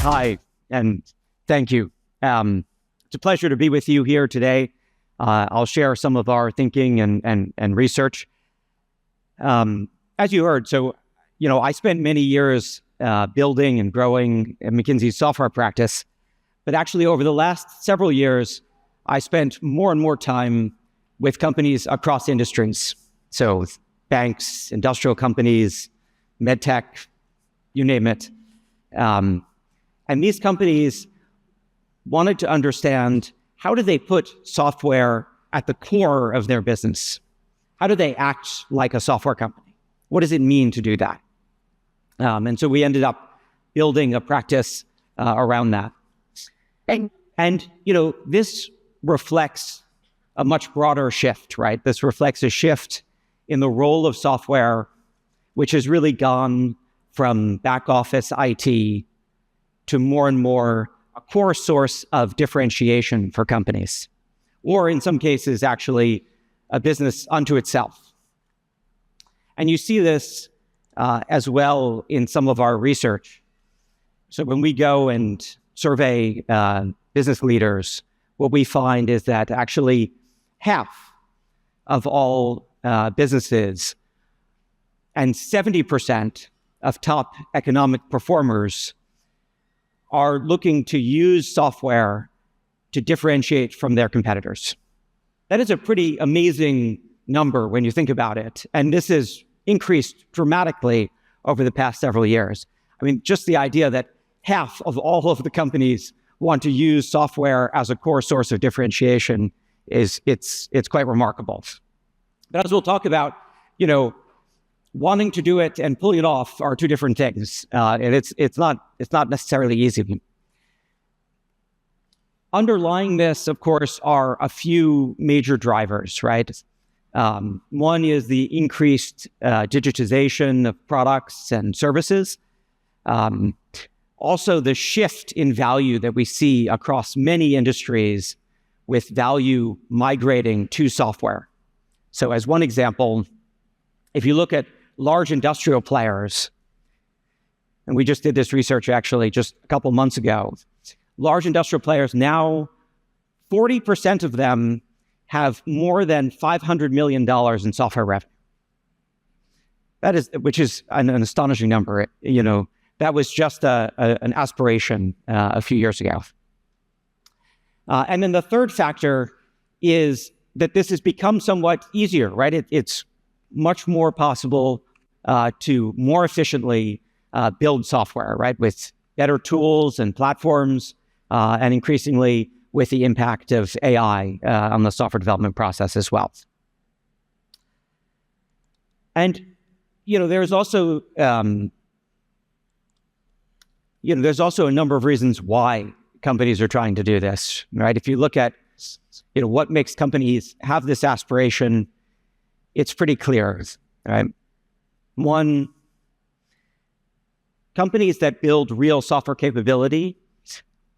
Hi, and thank you. It's a pleasure to be with you here today. I'll share some of our thinking and research. As you heard, I spent many years building and growing McKinsey's software practice, but actually over the last several years, I spent more and more time with companies across industries. So banks, industrial companies, medtech, you name it. And these companies wanted to understand, how do they put software at the core of their business? How do they act like a software company? What does it mean to do that? And so we ended up building a practice around that. And this reflects a much broader shift, right? This reflects a shift in the role of software, which has really gone from back office IT to more and more a core source of differentiation for companies, or in some cases, actually a business unto itself. And you see this as well in some of our research. So when we go and survey business leaders, what we find is that actually half of all businesses and 70% of top economic performers are looking to use software to differentiate from their competitors. That is a pretty amazing number when you think about it. And this has increased dramatically over the past several years. I mean, just the idea that half of all of the companies want to use software as a core source of differentiation it's quite remarkable. But as we'll talk about, wanting to do it and pulling it off are two different things, and it's not necessarily easy. Underlying this, of course, are a few major drivers, right? One is the increased digitization of products and services. Also, the shift in value that we see across many industries, with value migrating to software. So as one example, if you look at large industrial players, and we just did this research actually just a couple months ago, large industrial players now, 40% of them have more than $500 million in software revenue. Which is an astonishing number. That was just an aspiration a few years ago. And then the third factor is that this has become somewhat easier, right? It's much more possible to more efficiently build software, right? With better tools and platforms, and increasingly with the impact of AI on the software development process as well. And, there's also, there's also a number of reasons why companies are trying to do this, right? If you look at, what makes companies have this aspiration, it's pretty clear, right? One, companies that build real software capability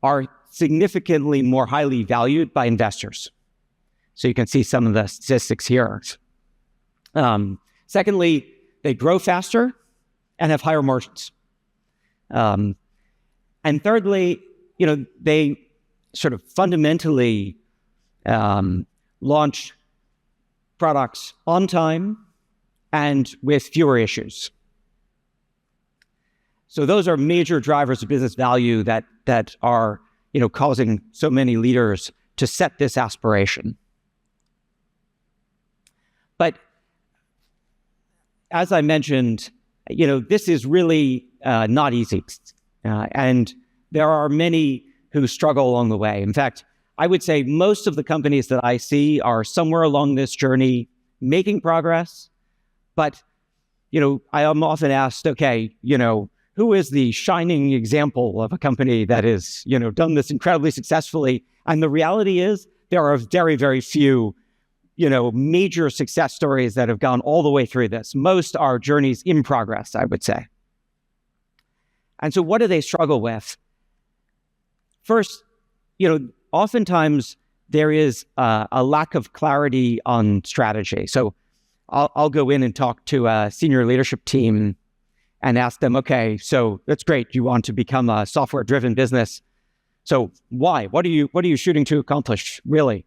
are significantly more highly valued by investors. So you can see some of the statistics here. Secondly, they grow faster and have higher margins. And thirdly, they sort of fundamentally launch products on time and with fewer issues. So those are major drivers of business value that are, causing so many leaders to set this aspiration. But as I mentioned, this is really not easy. And there are many who struggle along the way. In fact, I would say most of the companies that I see are somewhere along this journey making progress. But, I am often asked, okay, who is the shining example of a company that has, done this incredibly successfully? And the reality is there are very, very few, major success stories that have gone all the way through this. Most are journeys in progress, I would say. And so what do they struggle with? First, oftentimes there is a lack of clarity on strategy. So I'll go in and talk to a senior leadership team, and ask them, okay, so that's great. You want to become a software-driven business. So why? What are you shooting to accomplish, really?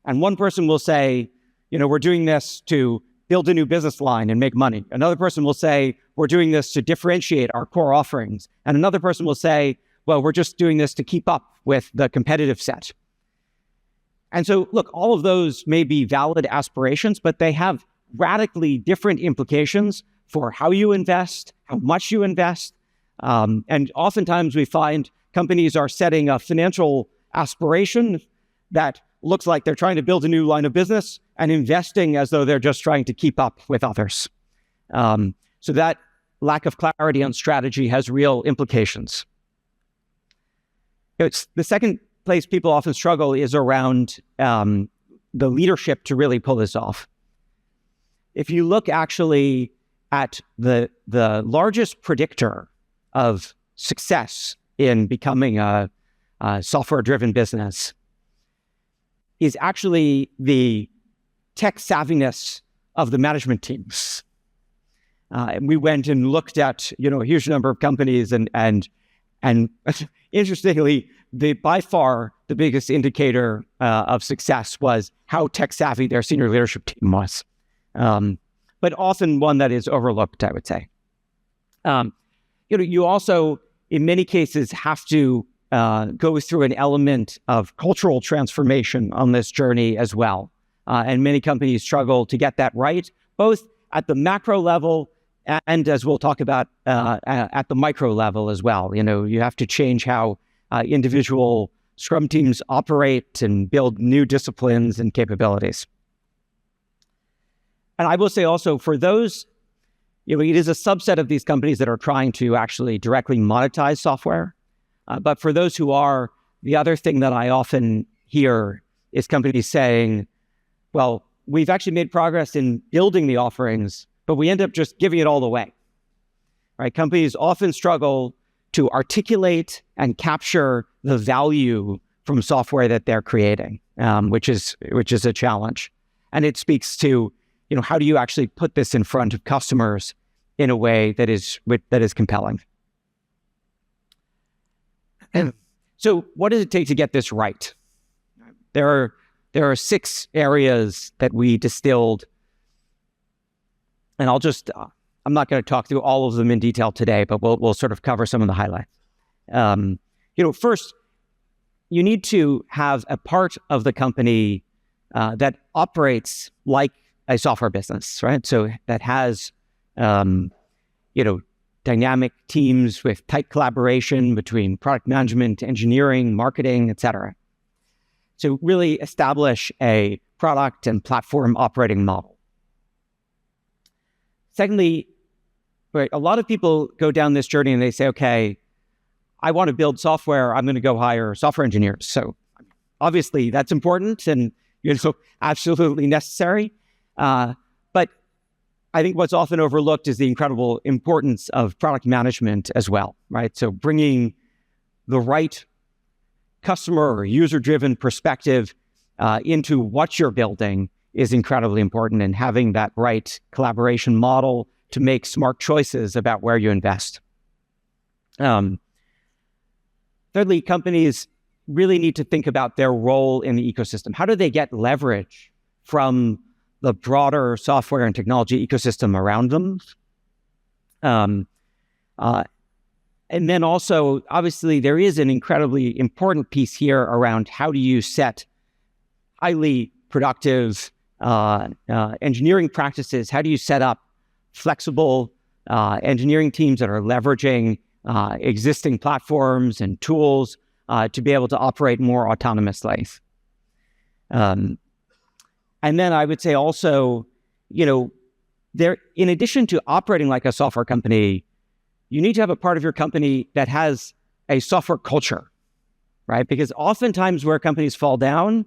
And one person will say, we're doing this to build a new business line and make money. Another person will say, we're doing this to differentiate our core offerings. And another person will say, well, we're just doing this to keep up with the competitive set. And so, look, all of those may be valid aspirations, but they have radically different implications for how you invest, how much you invest. And oftentimes we find companies are setting a financial aspiration that looks like they're trying to build a new line of business and investing as though they're just trying to keep up with others. So that lack of clarity on strategy has real implications. It's the second place people often struggle is around the leadership to really pull this off. If you look actually at the largest predictor of success in becoming a software-driven business is actually the tech savviness of the management teams. And we went and looked at a huge number of companies, and interestingly, by far the biggest indicator of success was how tech savvy their senior leadership team was. But often one that is overlooked, I would say. You also, in many cases, have to go through an element of cultural transformation on this journey as well. And many companies struggle to get that right, both at the macro level and, as we'll talk about, at the micro level as well. You have to change how individual Scrum teams operate and build new disciplines and capabilities. And I will say also, for those, it is a subset of these companies that are trying to actually directly monetize software. But for those who are, the other thing that I often hear is companies saying, well, we've actually made progress in building the offerings, but we end up just giving it all away. Right? Companies often struggle to articulate and capture the value from software that they're creating, which is a challenge. And it speaks to, how do you actually put this in front of customers in a way that is compelling? And so what does it take to get this right? There are 6 areas that we distilled, and I'm not going to talk through all of them in detail today, but we'll sort of cover some of the highlights. First, you need to have a part of the company that operates like a software business, right? So that has, dynamic teams with tight collaboration between product management, engineering, marketing, et cetera. So really establish a product and platform operating model. Secondly, right, a lot of people go down this journey and they say, okay, I want to build software. I'm going to go hire software engineers. So obviously that's important and absolutely necessary. But I think what's often overlooked is the incredible importance of product management as well, right? So bringing the right customer or user-driven perspective into what you're building is incredibly important, and having that right collaboration model to make smart choices about where you invest. Thirdly, companies really need to think about their role in the ecosystem. How do they get leverage from the broader software and technology ecosystem around them? And then also, obviously, there is an incredibly important piece here around how do you set highly productive engineering practices? How do you set up flexible engineering teams that are leveraging existing platforms and tools to be able to operate more autonomously? And then I would say also, there, in addition to operating like a software company, you need to have a part of your company that has a software culture, right? Because oftentimes where companies fall down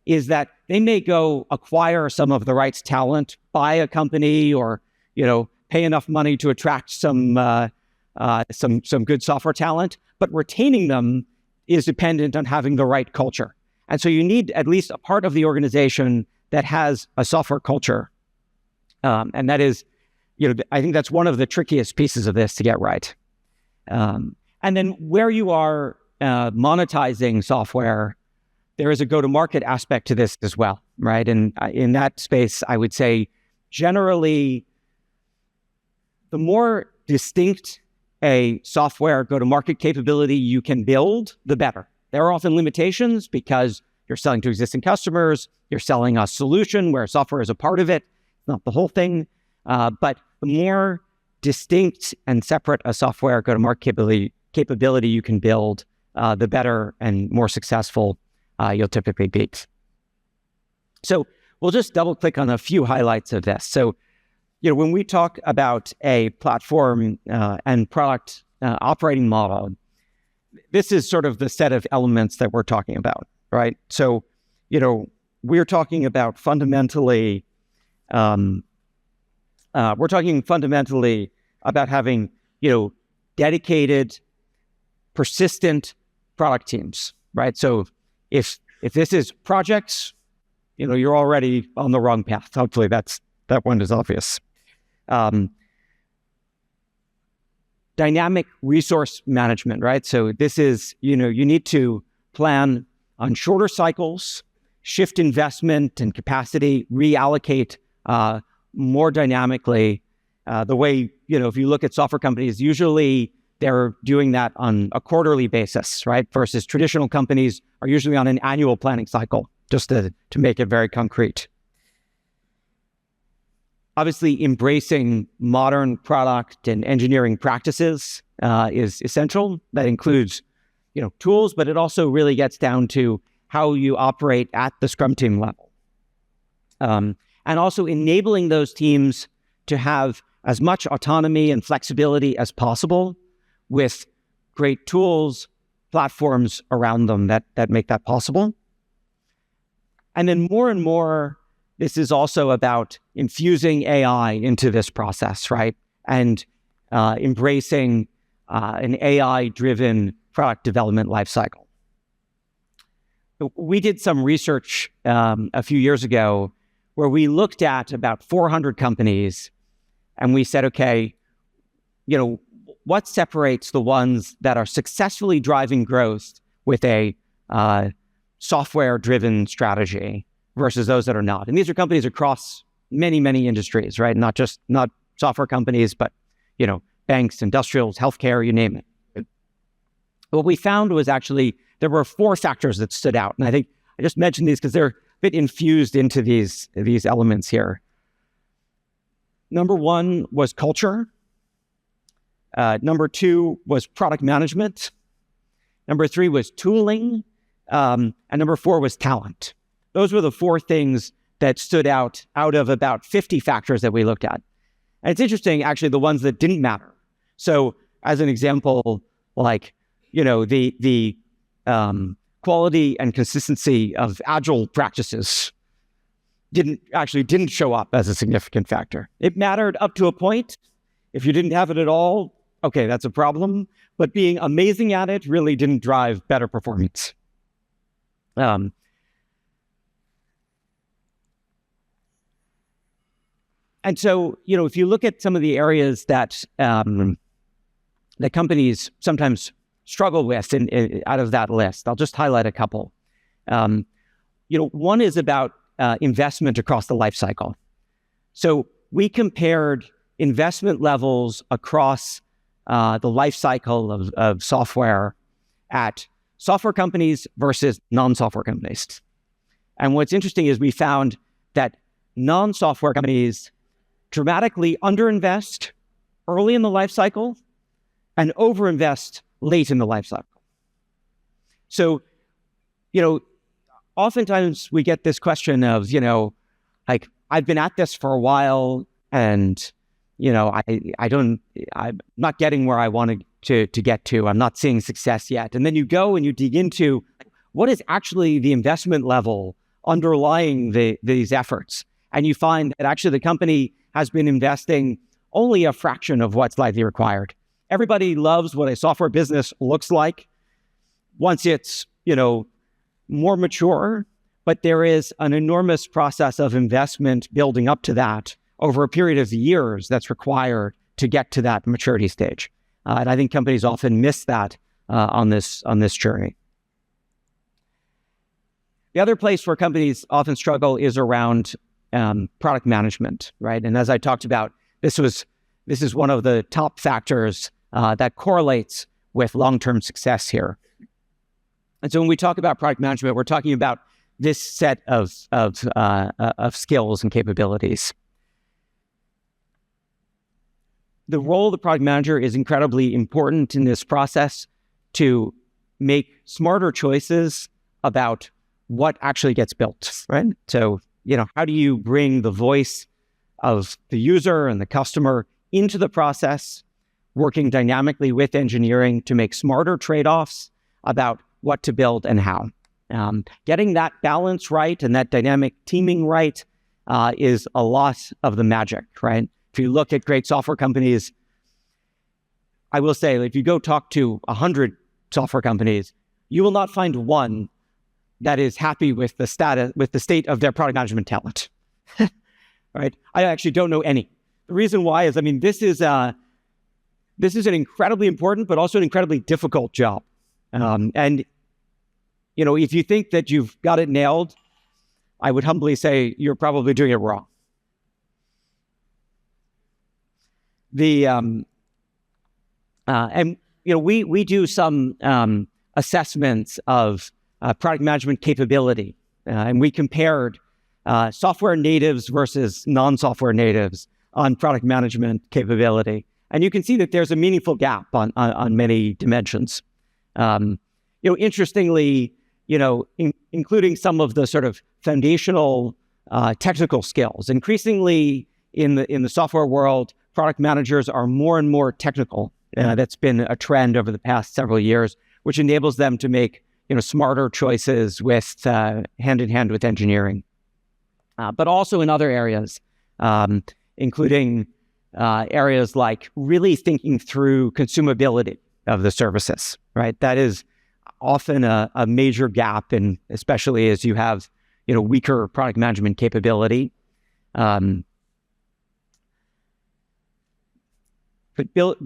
is that they may go acquire some of the right talent, buy a company, or, pay enough money to attract some good software talent, but retaining them is dependent on having the right culture. And so you need at least a part of the organization that has a software culture. And that is I think that's one of the trickiest pieces of this to get right. And then where you are monetizing software, there is a go-to-market aspect to this as well, right? And in that space, I would say generally, the more distinct a software go-to-market capability you can build, the better. There are often limitations because you're selling to existing customers, you're selling a solution where software is a part of it, not the whole thing. But the more distinct and separate a software go-to-market capability you can build, the better and more successful you'll typically be. So we'll just double-click on a few highlights of this. So, when we talk about a platform and product operating model, this is sort of the set of elements that we're talking about, right? So, we're talking about fundamentally, about having, dedicated, persistent product teams, right? So if this is projects, you're already on the wrong path. Hopefully that one is obvious. Dynamic resource management, right? So this is, you need to plan on shorter cycles, shift investment and capacity, reallocate more dynamically. The way, if you look at software companies, usually they're doing that on a quarterly basis, right? Versus traditional companies are usually on an annual planning cycle, just to make it very concrete. Obviously, embracing modern product and engineering practices is essential. That includes, tools, but it also really gets down to how you operate at the Scrum team level. And also enabling those teams to have as much autonomy and flexibility as possible with great tools, platforms around them that make that possible. And then more and more, this is also about infusing AI into this process, right? And embracing an AI-driven product development lifecycle. We did some research a few years ago where we looked at about 400 companies and we said, okay, what separates the ones that are successfully driving growth with a software-driven strategy versus those that are not? And these are companies across many, many industries, right? Not software companies, but, banks, industrials, healthcare, you name it. What we found was actually there were 4 factors that stood out. And I think I just mentioned these because they're a bit infused into these elements here. Number 1 was culture. Number 2 was product management. Number 3 was tooling. And number 4 was talent. Those were the 4 things that stood out of about 50 factors that we looked at. And it's interesting, actually, the ones that didn't matter. So as an example, like, the quality and consistency of agile practices didn't show up as a significant factor. It mattered up to a point. If you didn't have it at all, okay, that's a problem. But being amazing at it really didn't drive better performance. And so, if you look at some of the areas that that companies sometimes struggle with out of that list, I'll just highlight a couple. One is about investment across the life cycle. So we compared investment levels across the life cycle of software at software companies versus non-software companies. And what's interesting is we found that non-software companies dramatically underinvest early in the life cycle and overinvest late in the life cycle. So, oftentimes we get this question of, like, I've been at this for a while and, I'm not getting where I wanted to get to. I'm not seeing success yet. And then you go and you dig into what is actually the investment level underlying these efforts. And you find that actually the company has been investing only a fraction of what's likely required. Everybody loves what a software business looks like once it's, more mature, but there is an enormous process of investment building up to that over a period of years that's required to get to that maturity stage. And I think companies often miss that on this journey. The other place where companies often struggle is around product management, right? And as I talked about, this is one of the top factors that correlates with long-term success here. And so when we talk about product management, we're talking about this set of skills and capabilities. The role of the product manager is incredibly important in this process to make smarter choices about what actually gets built, right? So, how do you bring the voice of the user and the customer into the process, working dynamically with engineering to make smarter trade-offs about what to build and how. Getting that balance right and that dynamic teaming right is a lot of the magic, right? If you look at great software companies, I will say, if you go talk to 100 software companies, you will not find one that is happy with the state of their product management talent, right? I actually don't know any. The reason why is, this is an incredibly important, but also an incredibly difficult job. And if you think that you've got it nailed, I would humbly say you're probably doing it wrong. We do some assessments of product management capability, and we compared software natives versus non-software natives on product management capability. And you can see that there's a meaningful gap on many dimensions. Interestingly, including some of the sort of foundational technical skills. Increasingly in the software world, product managers are more and more technical. That's been a trend over the past several years, which enables them to make smarter choices with hand in hand with engineering, but also in other areas, including areas like really thinking through consumability of the services. Right, that is often a major gap, and especially as you have weaker product management capability. But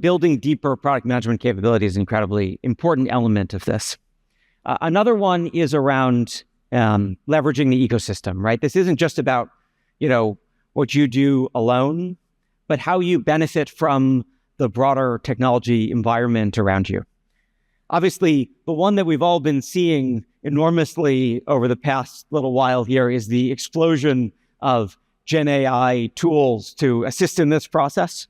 building deeper product management capability is an incredibly important element of this. Another one is around leveraging the ecosystem, right? This isn't just about, what you do alone, but how you benefit from the broader technology environment around you. Obviously, the one that we've all been seeing enormously over the past little while here is the explosion of Gen AI tools to assist in this process.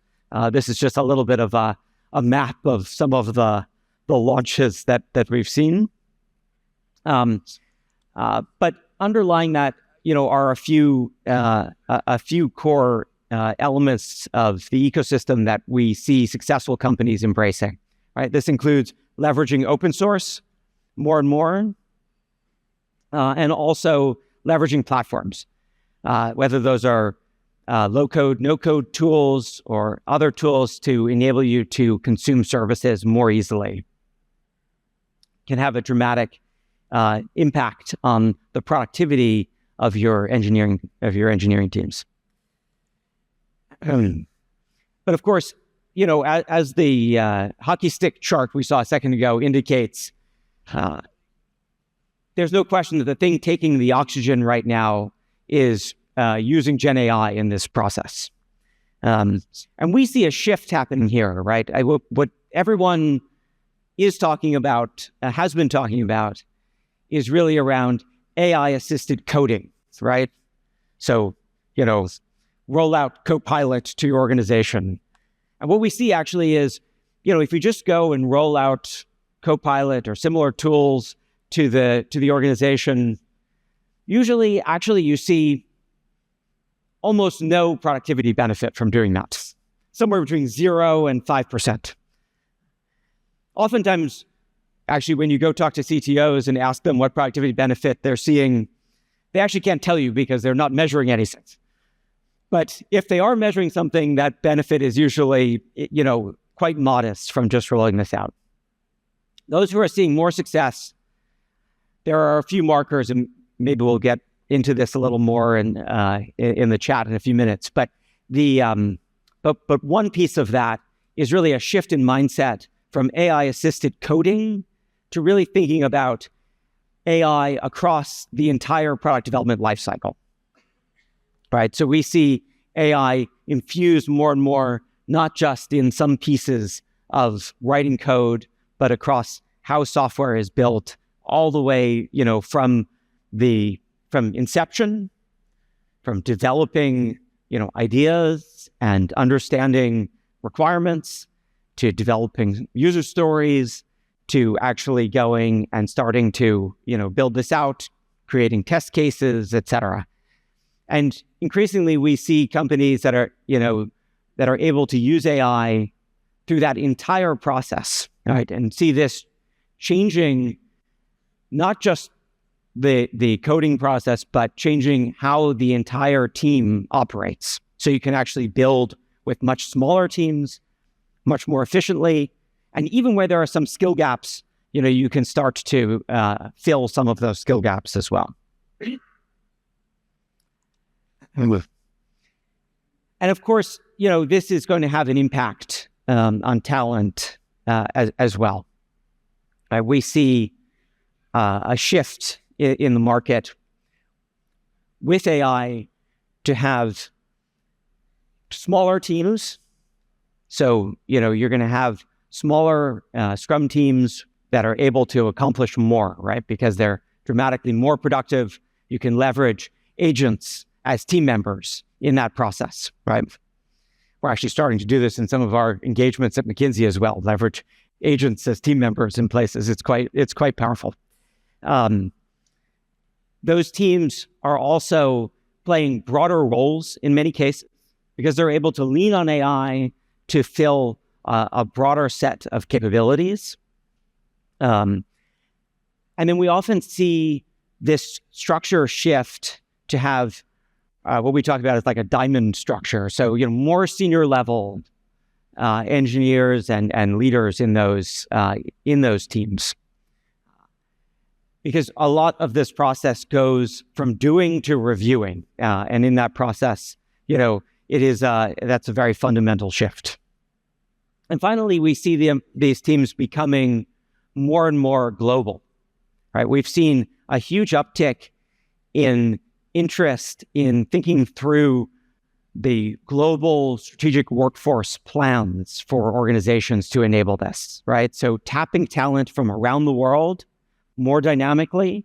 This is just a little bit of a map of some of the launches that we've seen. But underlying that, are a few core elements of the ecosystem that we see successful companies embracing. Right, this includes leveraging open source more and more, and also leveraging platforms, whether those are low-code, no-code tools or other tools to enable you to consume services more easily, can have a dramatic impact on the productivity of your engineering teams. But of course, as the hockey stick chart we saw a second ago indicates, there's no question that the thing taking the oxygen right now is using Gen AI in this process. And we see a shift happening here, right? What everyone is talking about, has been talking about, is really around AI-assisted coding, right? So, roll out Copilot to your organization. And what we see actually is, if you just go and roll out Copilot or similar tools to the organization, usually actually you see almost no productivity benefit from doing that, somewhere between 0 and 5%. Oftentimes, actually, when you go talk to CTOs and ask them what productivity benefit they're seeing, they actually can't tell you because they're not measuring anything. But if they are measuring something, that benefit is usually, quite modest from just rolling this out. Those who are seeing more success, there are a few markers, and maybe we'll get into this a little more in the chat in a few minutes, but but one piece of that is really a shift in mindset from AI-assisted coding to really thinking about AI across the entire product development lifecycle, right? So we see AI infused more and more, not just in some pieces of writing code, but across how software is built all the way, from inception, from developing, ideas and understanding requirements, to developing user stories, to actually going and starting to, build this out, creating test cases, et cetera. And increasingly, we see companies that are able to use AI through that entire process, right? And see this changing not just the coding process, but changing how the entire team operates. So you can actually build with much smaller teams, much more efficiently. And even where there are some skill gaps, you can start to fill some of those skill gaps as well. And of course, this is going to have an impact on talent as well. We see a shift in the market with AI to have smaller teams. So, you're going to have smaller Scrum teams that are able to accomplish more, right? Because they're dramatically more productive. You can leverage agents as team members in that process, right? We're actually starting to do this in some of our engagements at McKinsey as well, leverage agents as team members in places. It's quite powerful. Those teams are also playing broader roles in many cases because they're able to lean on AI to fill a broader set of capabilities. And then we often see this structure shift to have what we talk about as like a diamond structure. So, more senior level engineers and leaders in those teams. Because a lot of this process goes from doing to reviewing. And in that process, that's a very fundamental shift. And finally, we see these teams becoming more and more global, right? We've seen a huge uptick in interest in thinking through the global strategic workforce plans for organizations to enable this, right? So tapping talent from around the world more dynamically,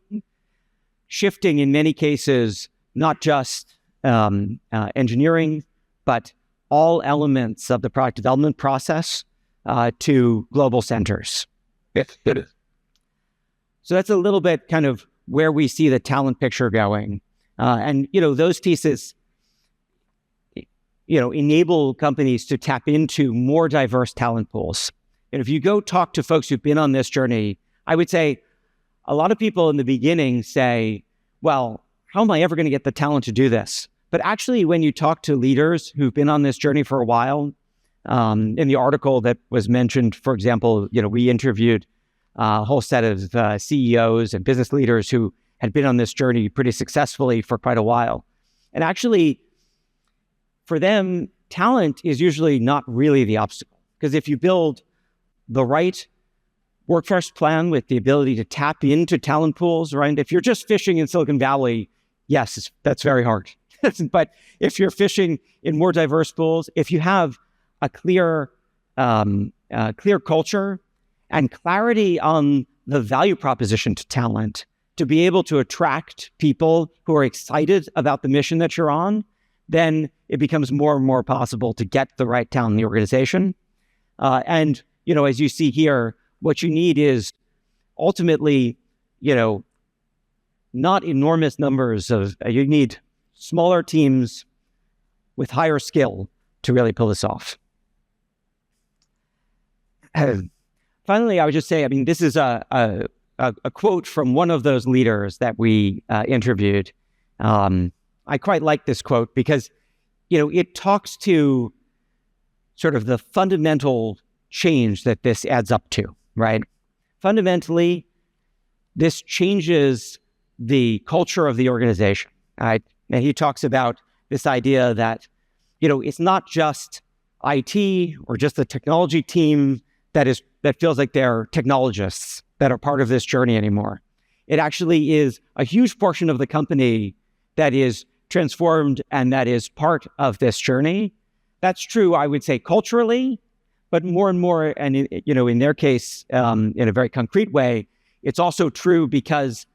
shifting in many cases, not just engineering, but all elements of the product development process to global centers. So that's a little bit kind of where we see the talent picture going. And those pieces, enable companies to tap into more diverse talent pools. And if you go talk to folks who've been on this journey, I would say a lot of people in the beginning say, well, how am I ever going to get the talent to do this? But actually, when you talk to leaders who've been on this journey for a while, in the article that was mentioned, for example, we interviewed a whole set of CEOs and business leaders who had been on this journey pretty successfully for quite a while. And actually, for them, talent is usually not really the obstacle. Because if you build the right workforce plan with the ability to tap into talent pools, right? If you're just fishing in Silicon Valley, yes, that's very hard. But if you're fishing in more diverse pools, if you have a clear culture and clarity on the value proposition to talent, to be able to attract people who are excited about the mission that you're on, then it becomes more and more possible to get the right talent in the organization. And as you see here, what you need is ultimately, not enormous numbers of, you need smaller teams with higher skill to really pull this off. Finally, I would just say, this is a quote from one of those leaders that we interviewed. I quite like this quote because, it talks to sort of the fundamental change that this adds up to, right? Fundamentally, this changes the culture of the organization, right? And he talks about this idea that, it's not just IT or just the technology team that feels like they're technologists that are part of this journey anymore. It actually is a huge portion of the company that is transformed and that is part of this journey. That's true, I would say, culturally, but more and more, and in their case, in a very concrete way, it's also true because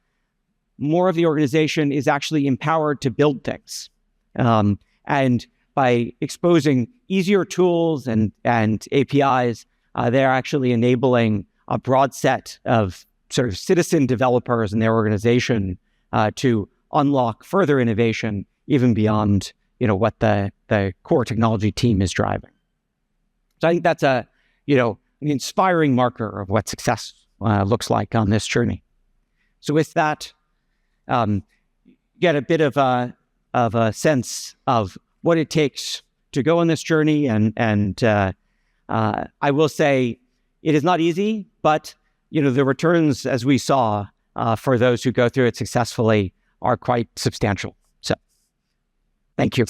more of the organization is actually empowered to build things. And by exposing easier tools and APIs, they're actually enabling a broad set of sort of citizen developers in their organization to unlock further innovation, even beyond what the core technology team is driving. So I think that's an inspiring marker of what success looks like on this journey. So with that, get a bit of a sense of what it takes to go on this journey, and I will say it is not easy, but the returns, as we saw, for those who go through it successfully, are quite substantial. So, thank you.